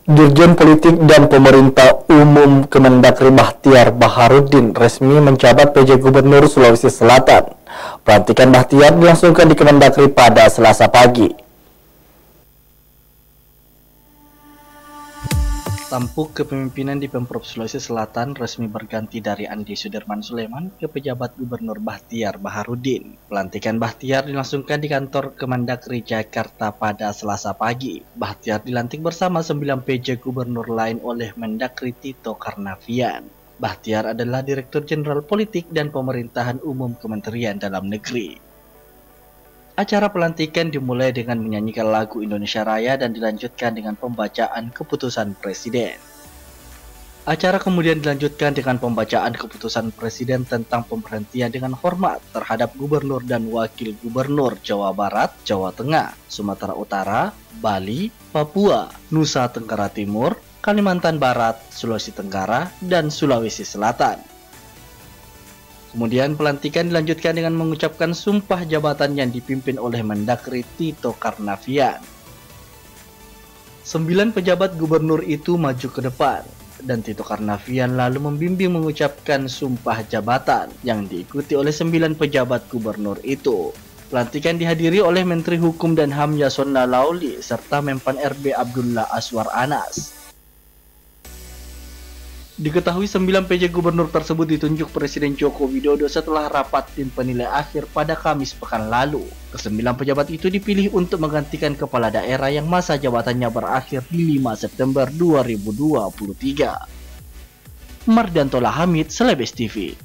Dirjen Politik dan Pemerintah Umum Kemendagri Bachtiar Baharudin resmi menjabat PJ Gubernur Sulawesi Selatan. Pelantikan Bachtiar dilangsungkan di Kemendagri pada Selasa pagi. Tampuk kepemimpinan di Pemprov Sulawesi Selatan resmi berganti dari Andi Sudirman Sulaiman ke pejabat Gubernur Bachtiar Baharudin. Pelantikan Bachtiar dilangsungkan di kantor Kemendagri Jakarta pada Selasa pagi. Bachtiar dilantik bersama 9 PJ Gubernur lain oleh Mendagri Tito Karnavian. Bachtiar adalah Direktur Jenderal Politik dan Pemerintahan Umum Kementerian Dalam Negeri. Acara pelantikan dimulai dengan menyanyikan lagu Indonesia Raya dan dilanjutkan dengan pembacaan keputusan Presiden. Acara kemudian dilanjutkan dengan pembacaan keputusan Presiden tentang pemberhentian dengan hormat terhadap Gubernur dan Wakil Gubernur Jawa Barat, Jawa Tengah, Sumatera Utara, Bali, Papua, Nusa Tenggara Timur, Kalimantan Barat, Sulawesi Tenggara, dan Sulawesi Selatan. Kemudian pelantikan dilanjutkan dengan mengucapkan sumpah jabatan yang dipimpin oleh Mendagri Tito Karnavian. 9 pejabat gubernur itu maju ke depan, dan Tito Karnavian lalu membimbing mengucapkan sumpah jabatan yang diikuti oleh 9 pejabat gubernur itu. Pelantikan dihadiri oleh Menteri Hukum dan HAM Yasona Lauli serta Menpan RB Abdullah Aswar Anas. Diketahui 9 PJ Gubernur tersebut ditunjuk Presiden Joko Widodo setelah rapat tim penilai akhir pada Kamis pekan lalu. Ke-9 pejabat itu dipilih untuk menggantikan kepala daerah yang masa jabatannya berakhir di 5 September 2023. Mardantola Hamid, Celebes TV.